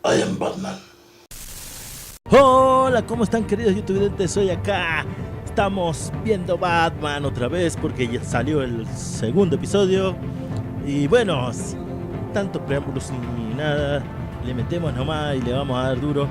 I am Batman. Hola, ¿cómo están, queridos youtubers? Soy acá. Estamos viendo Batman otra vez porque ya salió el segundo episodio. Y bueno, sin tantos preámbulos ni nada, le metemos nomás y le vamos a dar duro.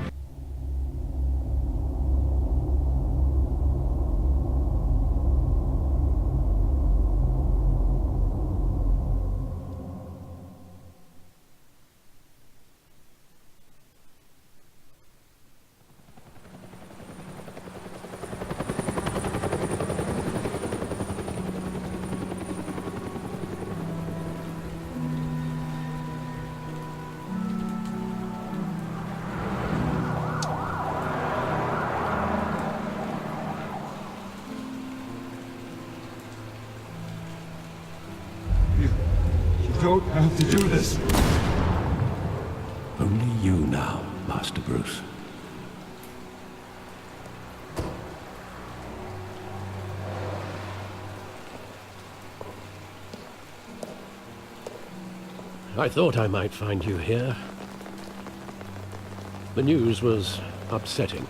You don't have to do this. Only you now, Master Bruce. I thought I might find you here. The news was upsetting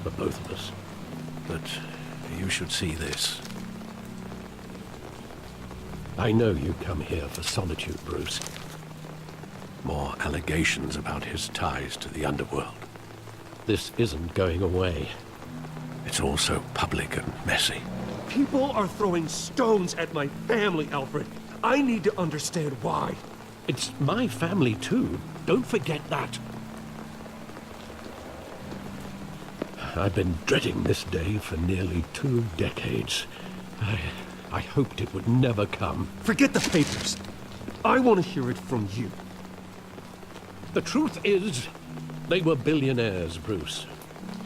for both of us. But you should see this. I know you come here for solitude, Bruce. More allegations about his ties to the underworld. This isn't going away. It's all so public and messy. People are throwing stones at my family, Alfred. I need to understand why. It's my family too. Don't forget that. I've been dreading this day for nearly 2 decades. I hoped it would never come. Forget the papers. I want to hear it from you. The truth is, they were billionaires, Bruce.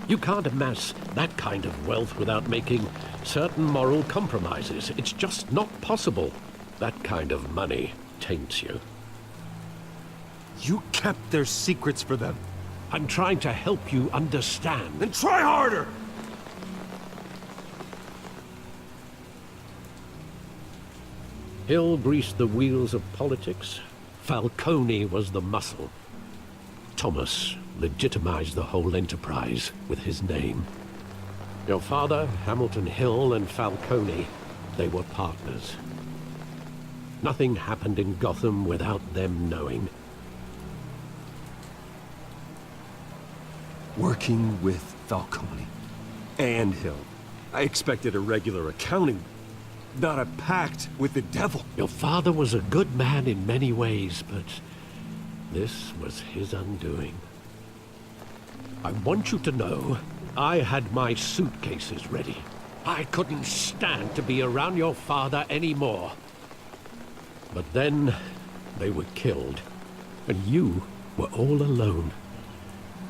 You can't amass that kind of wealth without making certain moral compromises. It's just not possible. That kind of money taints you. You kept their secrets for them. I'm trying to help you understand. Then try harder! Hill greased the wheels of politics. Falcone was the muscle. Thomas legitimized the whole enterprise with his name. Your father, Hamilton Hill, and Falcone, they were partners. Nothing happened in Gotham without them knowing. Working with Falcone and Hill. I expected a regular accounting, not a pact with the devil. Your father was a good man in many ways, but this was his undoing. I want you to know, I had my suitcases ready. I couldn't stand to be around your father anymore. But then, they were killed, and you were all alone.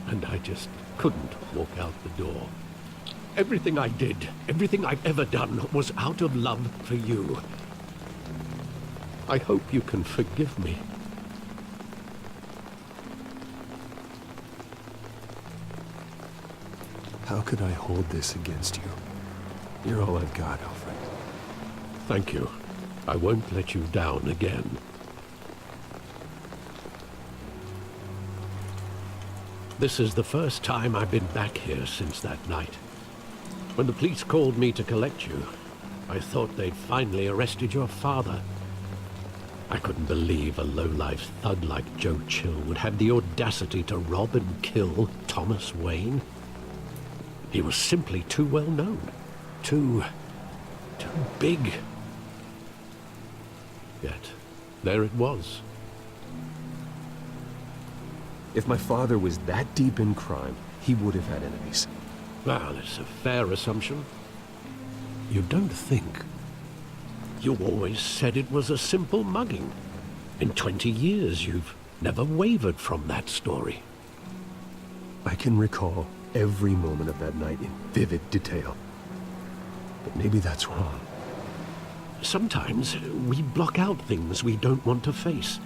And I just couldn't walk out the door. Everything I did, everything I've ever done, was out of love for you. I hope you can forgive me. How could I hold this against you? You're all I've got, Alfred. Thank you. I won't let you down again. This is the first time I've been back here since that night. When the police called me to collect you, I thought they'd finally arrested your father. I couldn't believe a low-life thug like Joe Chill would have the audacity to rob and kill Thomas Wayne. He was simply too well known. Too big. Yet, there it was. If my father was that deep in crime, he would have had enemies. Well, it's a fair assumption. You don't think? You always said it was a simple mugging. In 20 years, you've never wavered from that story. I can recall every moment of that night in vivid detail. But maybe that's wrong. Sometimes we block out things we don't want to face.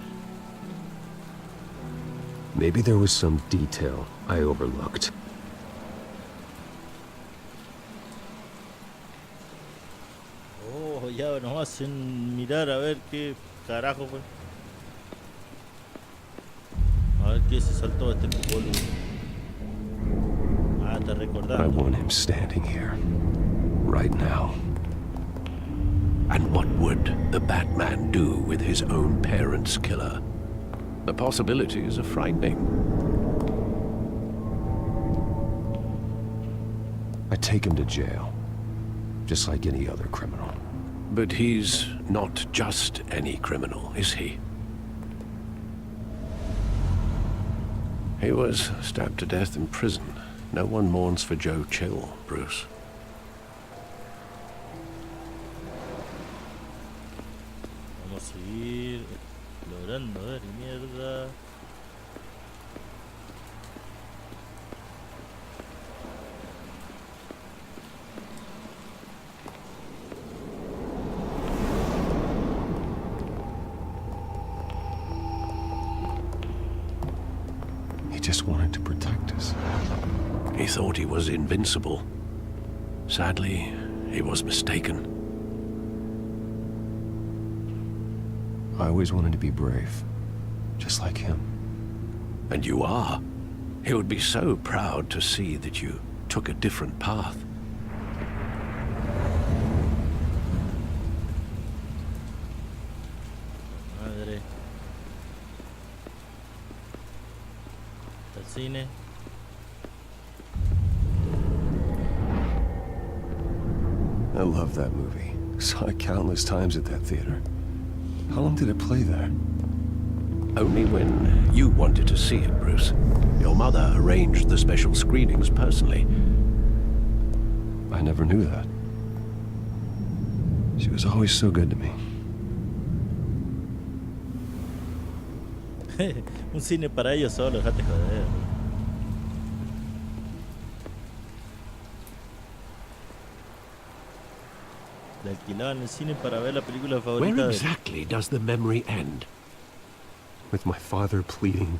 Maybe there was some detail I overlooked. Oh, ya nos hacen mirar a ver qué carajo fue. A ver qué se saltó este boludo? Ah, está I recordando. want him standing here, right now. And what would the Batman do with his own parents' killer? The possibilities are frightening. I take him to jail, just like any other criminal. But he's not just any criminal, is he? He was stabbed to death in prison. No one mourns for Joe Chill, Bruce. Vamos a seguir explorando, a ver, mierda. He just wanted to protect us. He thought he was invincible. Sadly, he was mistaken. I always wanted to be brave, just like him. And you are. He would be so proud to see that you took a different path. Madre. El cine. I love that movie. Saw it countless times at that theater. How long did it play there? Only when you wanted to see it, Bruce. Your mother arranged the special screenings personally. I never knew that. She was always so good to me. Un cine para ellos solo, déjate joder. Le alquilaban el cine para ver la película favorita Where de él. exactly does the memory end? With my father pleading,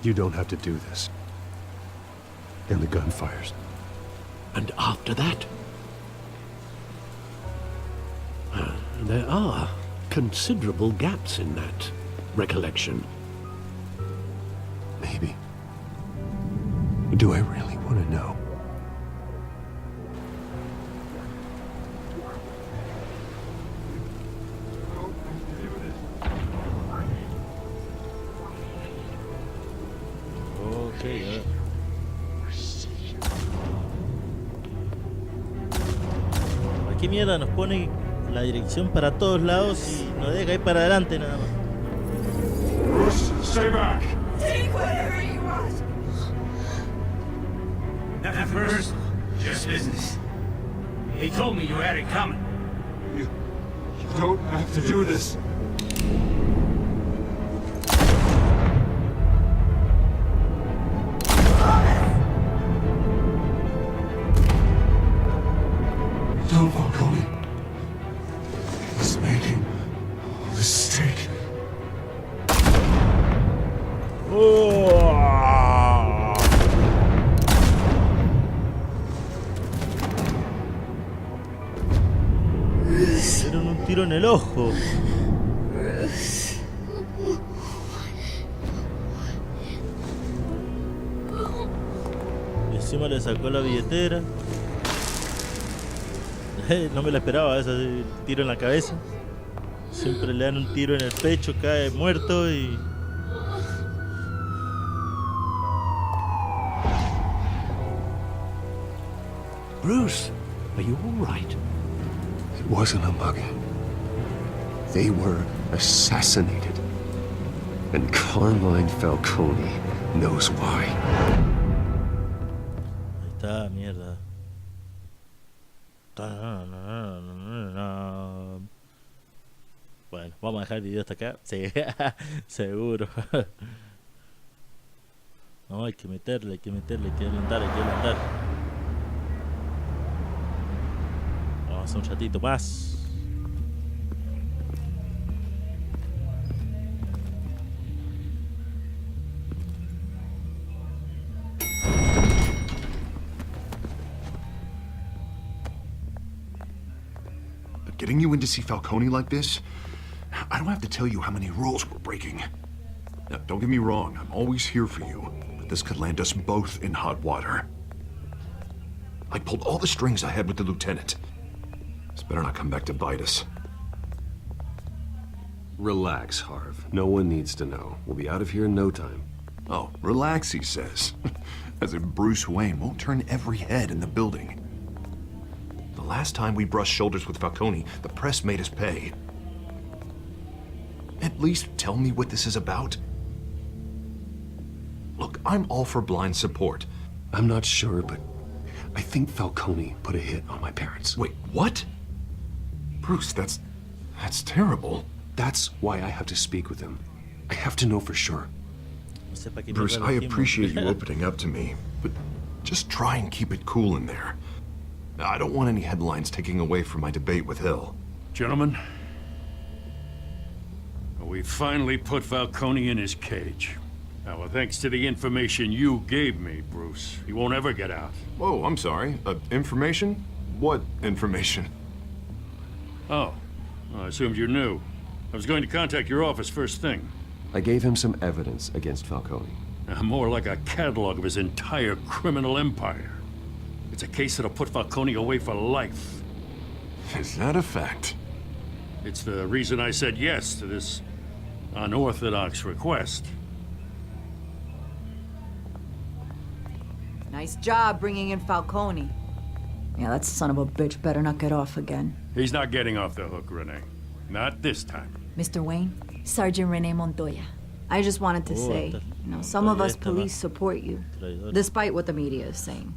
"You don't have to do this." And the gunfires. And after that? There are considerable gaps in that recollection. Maybe. Do I really want to know? Ok, a ver. ¿Qué mierda nos pone la dirección para todos lados y nos deja ir para adelante nada más? Bruce, stay back! Take whatever you want. Nothing personal, just business. He told me you had it coming. You don't have to do this. Don't walk on me. He's making a mistake. Dieron un tiro en el ojo. Y encima le sacó la billetera. No me la esperaba esa, tiro en la cabeza. Siempre le dan un tiro en el pecho, cae muerto y... Bruce, are you all right? It wasn't a mugging. They were assassinated. And Carmine Falcone knows why. Ahí está, mierda. Bueno, vamos a dejar el video hasta acá. Sí, seguro. No, hay que meterle, hay que adelantar, Vamos a un ratito más. But getting you in to see Falcone like this, I don't have to tell you how many rules we're breaking. Now, don't get me wrong, I'm always here for you, but this could land us both in hot water. I pulled all the strings I had with the lieutenant. This better not come back to bite us. Relax, Harv. No one needs to know. We'll be out of here in no time. Oh, relax, he says. As if Bruce Wayne won't turn every head in the building. The last time we brushed shoulders with Falcone, the press made us pay. At least tell me what this is about. Look, I'm all for blind support. I'm not sure, but I think Falcone put a hit on my parents. Wait, what? Bruce, that's terrible. That's why I have to speak with him. I have to know for sure. No sé pa' qué Bruce, mierda I lo dijimos. appreciate you opening up to me, but just try and keep it cool in there. I don't want any headlines taking away from my debate with Hill. Gentlemen, we finally put Falcone in his cage. Now, well, thanks to the information you gave me, Bruce, he won't ever get out. Whoa, I'm sorry. Information? What information? Oh, well, I assumed you knew. I was going to contact your office first thing. I gave him some evidence against Falcone. More like a catalog of his entire criminal empire. It's a case that'll put Falcone away for life. Is that a fact? It's the reason I said yes to this unorthodox request. Nice job bringing in Falcone. Yeah, that son of a bitch better not get off again. He's not getting off the hook, Renee. Not this time. Mr. Wayne, Sergeant Renee Montoya. I just wanted to say, some of us police support you, despite what the media is saying.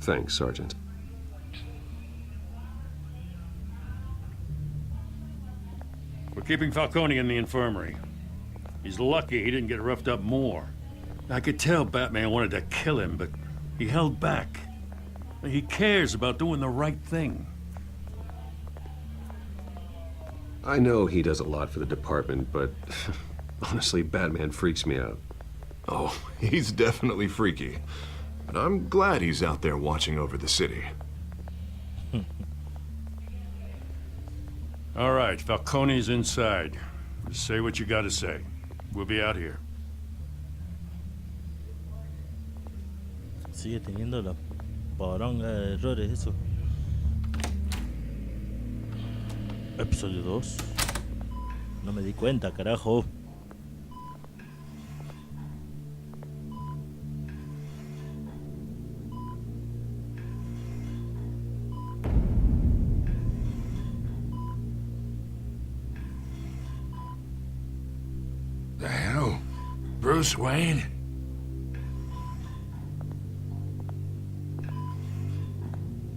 Thanks, Sergeant. We're keeping Falcone in the infirmary. He's lucky he didn't get roughed up more. I could tell Batman wanted to kill him, but he held back. He cares about doing the right thing. I know he does a lot for the department, but honestly, Batman freaks me out. Oh, he's definitely freaky. But I'm glad he's out there watching over the city. All right, Falcone's inside. Just say what you gotta say. We'll be out here. Sigue teniendo la poronga de errores eso. Episodio 2. No me di cuenta, carajo. The hell? Bruce Wayne?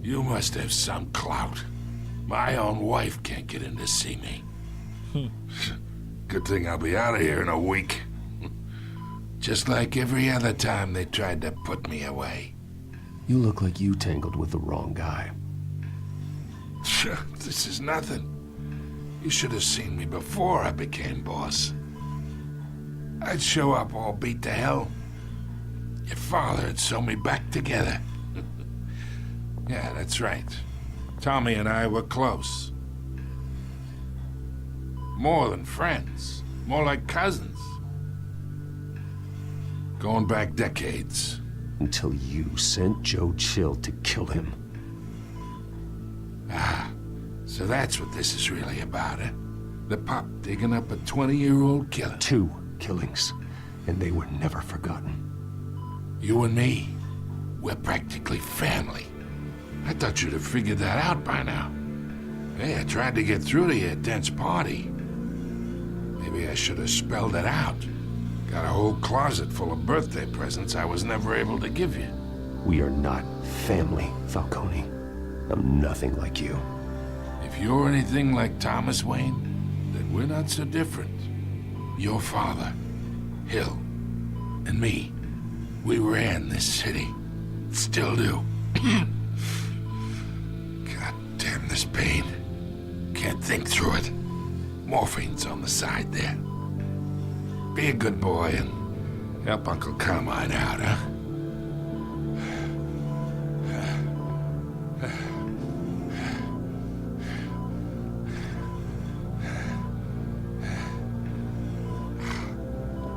You must have some clout. My own wife can't get in to see me. Good thing I'll be out of here in a week. Just like every other time they tried to put me away. You look like you tangled with the wrong guy. This is nothing. You should have seen me before I became boss. I'd show up all beat to hell. Your father had sew me back together. Yeah, that's right. Tommy and I were close. More than friends. More like cousins. Going back decades. Until you sent Joe Chill to kill him. Ah, so that's what this is really about, eh? The pup digging up a 20-year-old killer. 2 killings, and they were never forgotten. You and me, we're practically family. I thought you'd have figured that out by now. Hey, I tried to get through to you at Dent's party. Maybe I should have spelled it out. Got a whole closet full of birthday presents I was never able to give you. We are not family, Falcone. I'm nothing like you. If you're anything like Thomas Wayne, then we're not so different. Your father, Hill, and me, we ran this city. Still do. God damn this pain. Can't think through it. Morphine's on the side there. Be a good boy and help Uncle Carmine out, huh?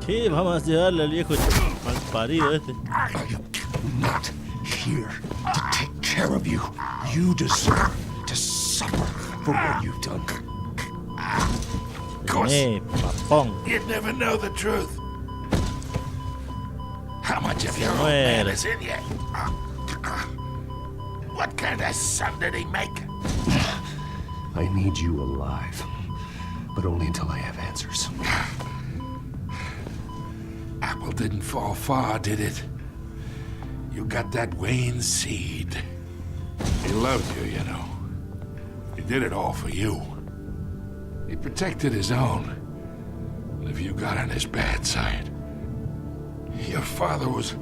Sí, vamos a llevarle al viejo mal parido este. I am not here to take care of you. You deserve to suffer for what you've done. Of course, Papón. you'd never know the truth. How much of your old Muere. man is in you? What kind of son did he make? I need you alive, but only until I have answers. Apple didn't fall far, did it? You got that Wayne seed. He loved you, you know. He did it all for you. He protected his own. And if you got on his bad side, your father was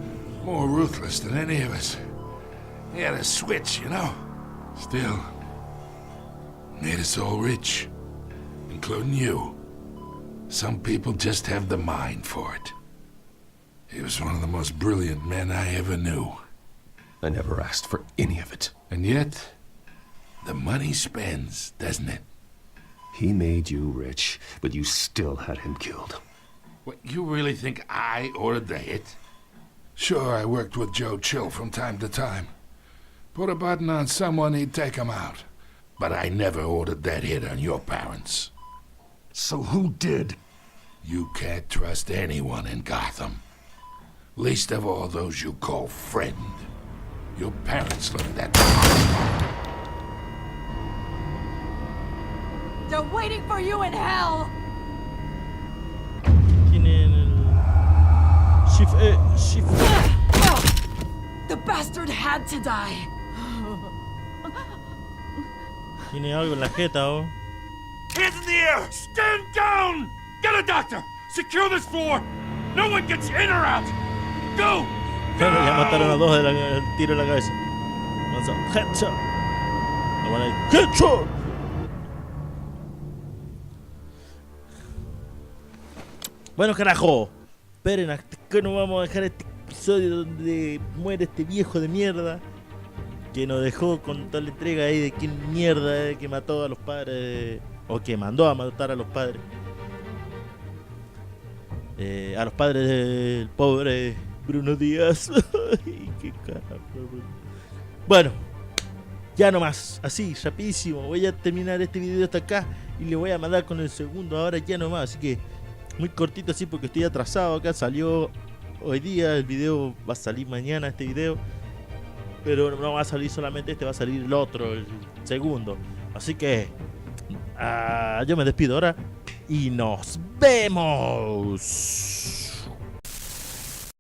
more ruthless than any of us. He had a switch, you know. Still, made us all rich, including you. Some people just have the mind for it. He was one of the most brilliant men I ever knew. I never asked for any of it. And yet, the money spends, doesn't it? He made you rich, but you still had him killed. What, you really think I ordered the hit? Sure, I worked with Joe Chill from time to time. Put a button on someone, he'd take him out. But I never ordered that hit on your parents. So who did? You can't trust anyone in Gotham. Least of all those you call friend. Your parents learned that. They're waiting for you in hell! Tienen el... Shift. The bastard had to die. Tiene algo en la jeta, oh. Hands in the air! Stand down! Get a doctor! Secure this floor! No one gets in or out! Go! Claro, ya mataron a dos del tiro en la cabeza. Lanzó. Headshot. Lo van a ir. Headshot. Bueno, carajo. Esperen, hasta que no vamos a dejar este episodio donde muere este viejo de mierda que nos dejó con toda la entrega ahí de quién mierda que mató a los padres o que mandó a matar a los padres. A los padres del pobre Bruno Díaz. Ay, qué carajo. Bueno, ya nomás, así, rapidísimo. Voy a terminar este video hasta acá y le voy a mandar con el segundo ahora ya nomás. Así que muy cortito así porque estoy atrasado acá. Salió hoy día, el video va a salir mañana este video. Pero no va a salir solamente este, va a salir el otro, el segundo. Así que yo me despido ahora y nos vemos.